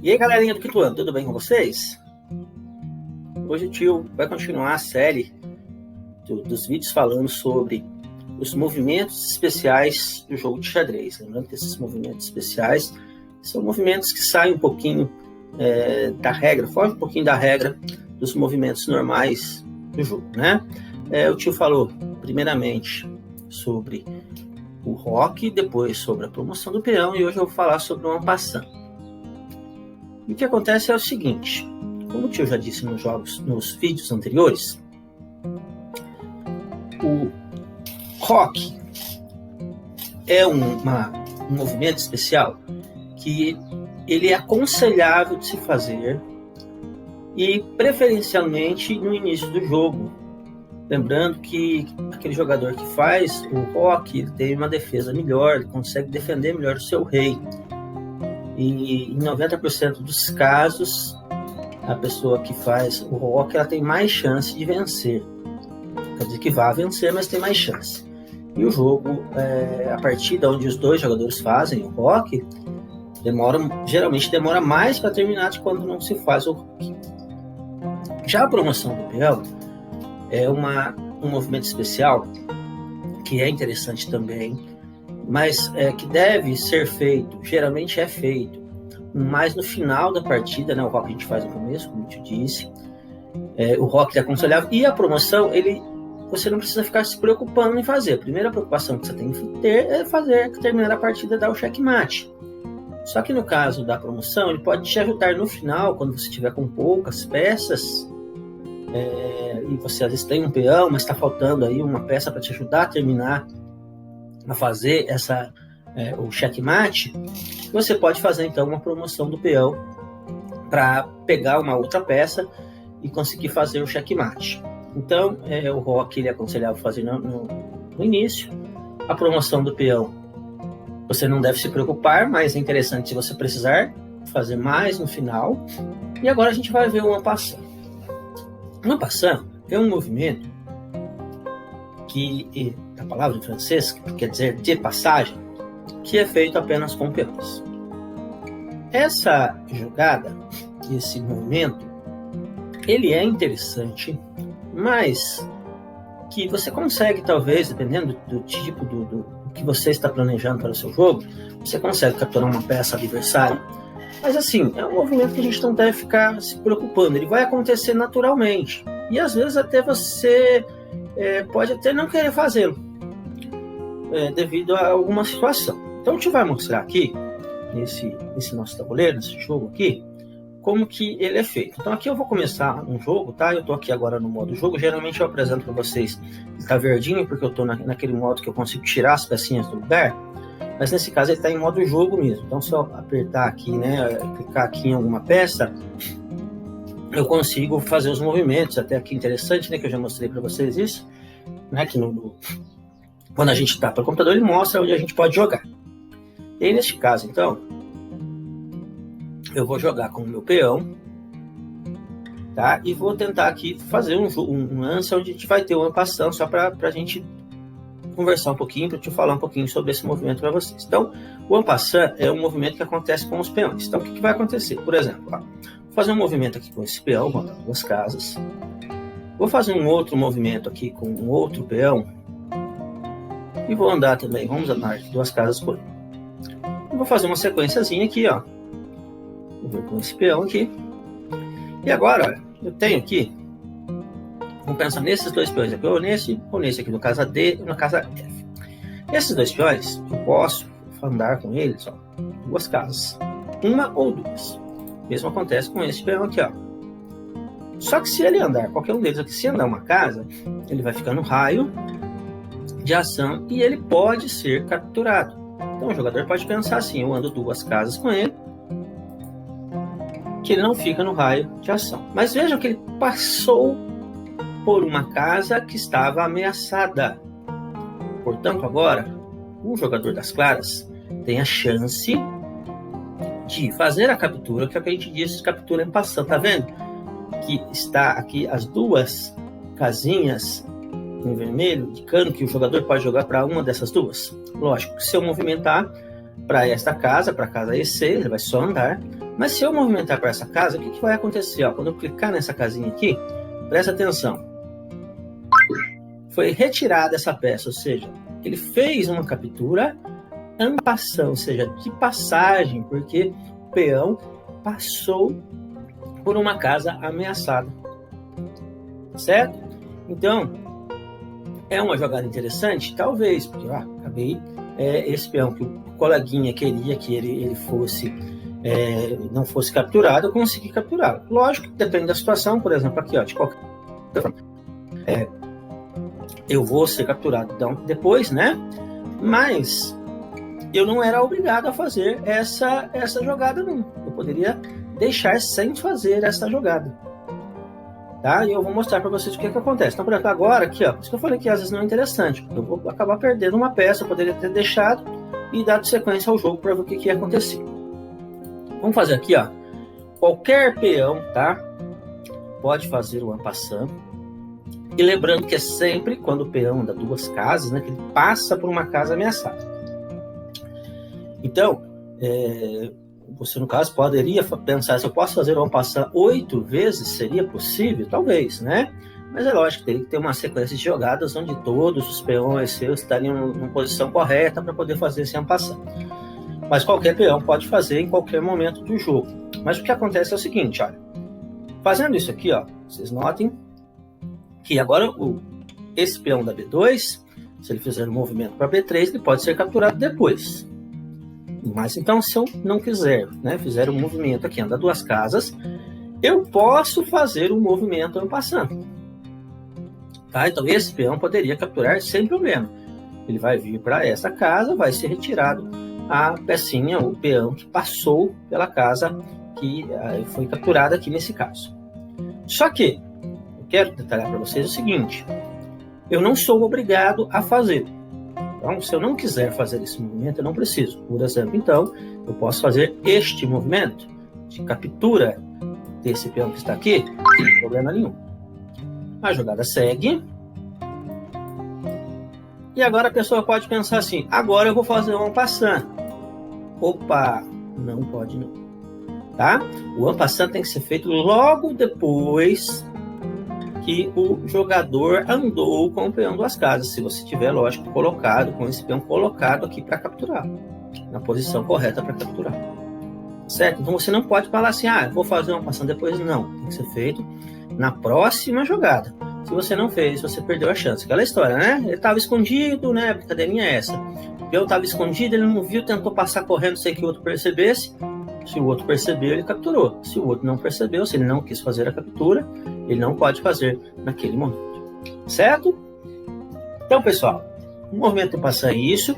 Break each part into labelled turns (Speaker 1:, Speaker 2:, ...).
Speaker 1: E aí, galerinha do Quinto Ano, tudo bem com vocês? Hoje o tio vai continuar a série dos vídeos falando sobre os movimentos especiais do jogo de xadrez. Lembrando que esses movimentos especiais são movimentos que saem um pouquinho da regra, fogem um pouquinho da regra dos movimentos normais do jogo, né? O tio falou primeiramente sobre o roque, depois sobre a promoção do peão, e hoje eu vou falar sobre o en passant. E o que acontece é o seguinte, como o tio já disse nos vídeos anteriores, o roque é um movimento especial que ele é aconselhável de se fazer e preferencialmente no início do jogo. Lembrando que aquele jogador que faz o roque, ele tem uma defesa melhor, ele consegue defender melhor o seu rei. E em 90% dos casos, a pessoa que faz o roque, ela tem mais chance de vencer. Quer dizer que vai vencer, mas tem mais chance. E o jogo, a partida onde os dois jogadores fazem o roque, geralmente demora mais para terminar de quando não se faz o roque. Já a promoção do peão é um movimento especial que é interessante também, mas que deve ser feito, geralmente é feito, mais no final da partida, né? O roque a gente faz no começo, como eu disse, o roque é aconselhável, e a promoção, você não precisa ficar se preocupando em fazer. A primeira preocupação que você tem que ter é terminar a partida, dar o checkmate. Só que no caso da promoção, ele pode te ajudar no final, quando você estiver com poucas peças, e você às vezes tem um peão, mas está faltando aí uma peça para te ajudar a terminar, a fazer o checkmate, você pode fazer então uma promoção do peão para pegar uma outra peça e conseguir fazer o checkmate. Então, o roque ele é aconselhável fazer no início. A promoção do peão, você não deve se preocupar, mas é interessante se você precisar fazer mais no final. E agora a gente vai ver o en passant. O en passant é um movimento que, a palavra em francês, que quer dizer de passagem, que é feito apenas com peões. Essa jogada, esse movimento, ele é interessante, mas que você consegue, talvez, dependendo do tipo do que você está planejando para o seu jogo, você consegue capturar uma peça adversária. Mas assim, é um movimento que a gente não deve ficar se preocupando, ele vai acontecer naturalmente. E às vezes até você pode até não querer fazê-lo, devido a alguma situação. Então a gente vai mostrar aqui, nesse nosso tabuleiro, nesse jogo aqui, como que ele é feito. Então aqui eu vou começar um jogo, tá? Eu tô aqui agora no modo jogo, geralmente eu apresento para vocês, ele tá verdinho porque eu tô naquele modo que eu consigo tirar as pecinhas do lugar, mas nesse caso ele tá em modo jogo mesmo. Então se eu apertar aqui, né, clicar aqui em alguma peça, eu consigo fazer os movimentos. Até aqui interessante, né, que eu já mostrei para vocês isso, né, que quando a gente tá para o computador ele mostra onde a gente pode jogar. E aí, neste caso, então, eu vou jogar com o meu peão, tá? E vou tentar aqui fazer um lance onde a gente vai ter um en passant, só para a gente conversar um pouquinho, para eu te falar um pouquinho sobre esse movimento para vocês. Então, o en passant é um movimento que acontece com os peões. Então, o que vai acontecer? Por exemplo, vou fazer um movimento aqui com esse peão, vou andar 2 casas. Vou fazer um outro movimento aqui com um outro peão. E vou andar também, vamos andar 2 casas por ele. Vou fazer uma sequenciazinha aqui, ó. Vou ver com esse peão aqui. E agora, olha, eu tenho aqui, vamos pensar nesses 2 peões aqui, ou nesse aqui, no casa D e na casa F. Esses 2 peões, eu posso andar com eles, ó, 2 casas. 1 ou 2. O mesmo acontece com esse peão aqui, ó. Só que se ele andar, qualquer um deles aqui, se andar uma casa, ele vai ficar no raio de ação e ele pode ser capturado. Então o jogador pode pensar assim, eu ando 2 casas com ele, que ele não fica no raio de ação. Mas vejam que ele passou por uma casa que estava ameaçada. Portanto, agora, o jogador das claras tem a chance de fazer a captura, que é o que a gente diz, captura en passant. Tá vendo? Que está aqui as 2 casinhas em vermelho, indicando que o jogador pode jogar para uma dessas 2. Lógico que se eu movimentar, para esta casa, para a casa E6, ele vai só andar. Mas se eu movimentar para essa casa, o que vai acontecer? Ó, quando eu clicar nessa casinha aqui, presta atenção. Foi retirada essa peça, ou seja, ele fez uma captura en passant, ou seja, de passagem, porque o peão passou por uma casa ameaçada. Certo? Então, é uma jogada interessante? Talvez, porque acabei esse peão que o coleguinha queria que ele fosse não fosse capturado, eu consegui capturá-lo. Lógico que depende da situação, por exemplo, aqui, ó, de qualquer eu vou ser capturado depois, né? Mas eu não era obrigado a fazer essa jogada, não. Eu poderia deixar sem fazer essa jogada. Tá? E eu vou mostrar para vocês o que acontece. Então, por exemplo, agora, aqui, ó, por isso que eu falei que às vezes não é interessante, porque eu vou acabar perdendo uma peça, eu poderia ter deixado e dado sequência ao jogo para ver o que ia acontecer. Vamos fazer aqui, ó. Qualquer peão, tá? Pode fazer o en passant. E lembrando que é sempre quando o peão anda duas casas, né? Que ele passa por uma casa ameaçada. Então, você, no caso, poderia pensar, se eu posso fazer o en passant 8 vezes, seria possível? Talvez, né? Mas é lógico, teria que ter uma sequência de jogadas onde todos os peões seus estariam numa posição correta para poder fazer esse en passant. Mas qualquer peão pode fazer em qualquer momento do jogo. Mas o que acontece é o seguinte, olha. Fazendo isso aqui, ó, vocês notem que agora esse peão da B2, se ele fizer um movimento para B3, ele pode ser capturado depois. Mas então, se eu não quiser, né, fizer um movimento aqui, andar duas casas, eu posso fazer um movimento en passant. Tá? Então, esse peão poderia capturar sem problema. Ele vai vir para essa casa, vai ser retirado a pecinha, o peão que passou pela casa que foi capturada aqui nesse caso. Só que, eu quero detalhar para vocês o seguinte, eu não sou obrigado a fazer. Então, se eu não quiser fazer esse movimento, eu não preciso. Por exemplo, então, eu posso fazer este movimento de captura desse peão que está aqui, sem problema nenhum. A jogada segue. E agora a pessoa pode pensar assim, agora eu vou fazer um en passant. Opa, não pode não. Tá? O en passant tem que ser feito logo depois que o jogador andou com o peão duas casas, se você tiver, lógico, colocado, com esse peão colocado aqui para capturar, na posição correta para capturar. Certo? Então você não pode falar assim, vou fazer uma passant depois, não. Tem que ser feito na próxima jogada. Se você não fez, você perdeu a chance. Aquela história, né? Ele estava escondido, né? A brincadeirinha é essa. O peão estava escondido, ele não viu, tentou passar correndo sem que o outro percebesse. Se o outro percebeu, ele capturou. Se o outro não percebeu, se ele não quis fazer a captura, ele não pode fazer naquele momento. Certo? Então, pessoal, o movimento en passant é isso.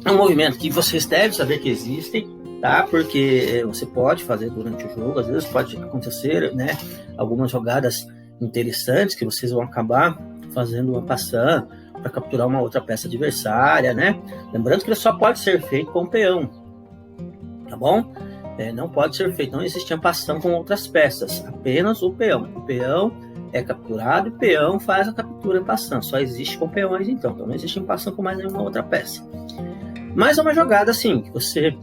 Speaker 1: É um movimento que vocês devem saber que existem, tá? Porque você pode fazer durante o jogo, às vezes pode acontecer, né? Algumas jogadas interessantes que vocês vão acabar fazendo en passant para capturar uma outra peça adversária, né? Lembrando que ele só pode ser feito com o peão, tá bom? Não pode ser feito, não existe en passant com outras peças, apenas o peão. O peão é capturado e o peão faz a captura en passant, só existe com peões então não existe en passant com mais nenhuma outra peça. Mas é uma jogada assim, que você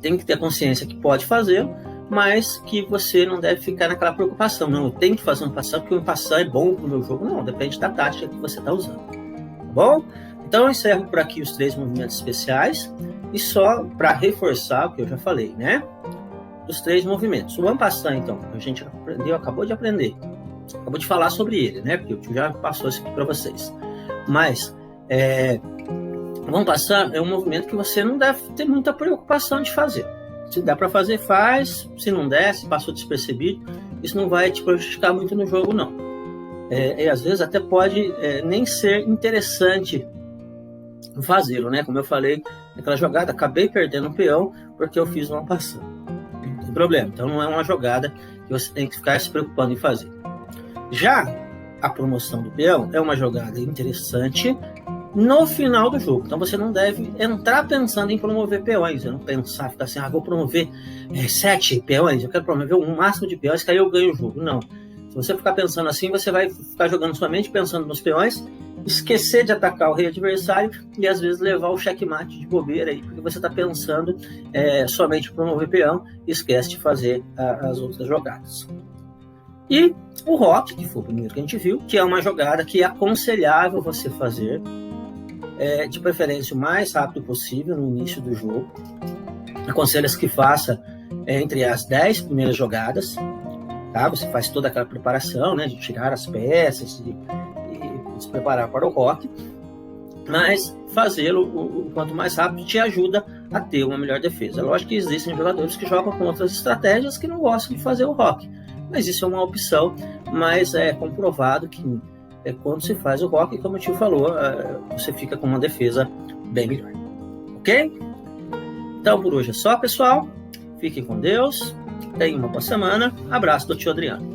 Speaker 1: tem que ter consciência que pode fazer, mas que você não deve ficar naquela preocupação, não, eu tenho que fazer um en passant porque o en passant é bom para o meu jogo, não, depende da tática que você está usando, tá bom? Então eu encerro por aqui os 3 movimentos especiais, e só para reforçar o que eu já falei, né? Os 3 movimentos. O en passant, então, a gente aprendeu, acabou de aprender, acabou de falar sobre ele, né? Porque o tio já passou isso aqui para vocês. Mas, o en passant é um movimento que você não deve ter muita preocupação de fazer. Se dá para fazer, faz. Se não der, se passou despercebido, isso não vai te prejudicar muito no jogo, não. E às vezes até pode nem ser interessante fazê-lo, né? Como eu falei, naquela jogada, acabei perdendo um peão porque eu fiz um en passant. Não tem problema. Então não é uma jogada que você tem que ficar se preocupando em fazer. Já a promoção do peão é uma jogada interessante no final do jogo. Então você não deve entrar pensando em promover peões. Eu não pensar, ficar assim, vou promover 7 peões, eu quero promover um máximo de peões que aí eu ganho o jogo. Não. Se você ficar pensando assim, você vai ficar jogando somente pensando nos peões esquecer de atacar o rei adversário e às vezes levar o checkmate de bobeira aí, porque você está pensando somente em promover peão e esquece de fazer as outras jogadas. E o roque, que foi o primeiro que a gente viu, que é uma jogada que é aconselhável você fazer, de preferência o mais rápido possível no início do jogo. Aconselha-se que faça entre as 10 primeiras jogadas, tá? Você faz toda aquela preparação, né, de tirar as peças e se preparar para o roque, mas fazê-lo o quanto mais rápido te ajuda a ter uma melhor defesa. Lógico que existem jogadores que jogam com outras estratégias que não gostam de fazer o roque, mas isso é uma opção, mas é comprovado que quando se faz o roque, como o tio falou, você fica com uma defesa bem melhor. Ok? Então por hoje é só, pessoal. Fiquem com Deus. Tenham uma boa semana. Abraço do tio Adriano.